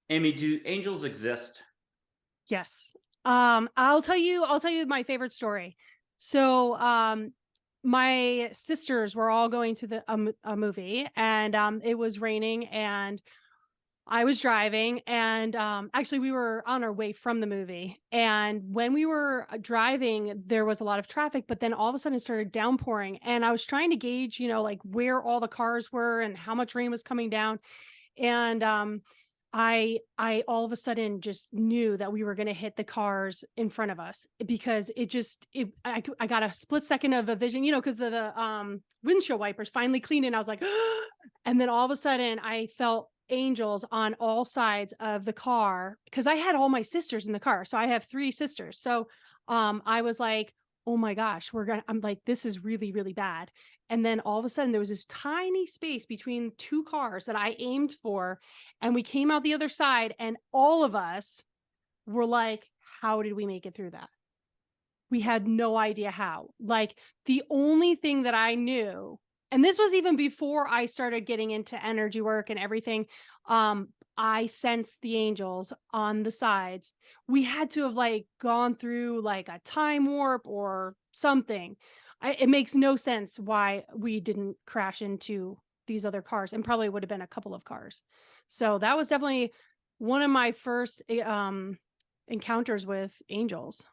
Amy, do angels exist? Yes. I'll tell you my favorite story. So, my sisters were all going to a movie, and it was raining, and I was driving, and actually we were on our way from the movie. And when we were driving, there was a lot of traffic, but then all of a sudden it started downpouring, and I was trying to gauge, like where all the cars were and how much rain was coming down. And I all of a sudden just knew that we were going to hit the cars in front of us, because I got a split second of a vision, because the windshield wipers finally cleaned, and I was like, and then all of a sudden I felt angels on all sides of the car, because I had all my sisters in the car. So I have three sisters. So I was like, oh my gosh, I'm like, this is really, really bad. And then all of a sudden there was this tiny space between two cars that I aimed for. And we came out the other side, and all of us were like, how did we make it through that? We had no idea how. Like, the only thing that I knew, and this was even before I started getting into energy work and everything, I sensed the angels on the sides. We had to have like gone through like a time warp or something. It makes no sense why we didn't crash into these other cars, and probably would have been a couple of cars. So that was definitely one of my first encounters with angels.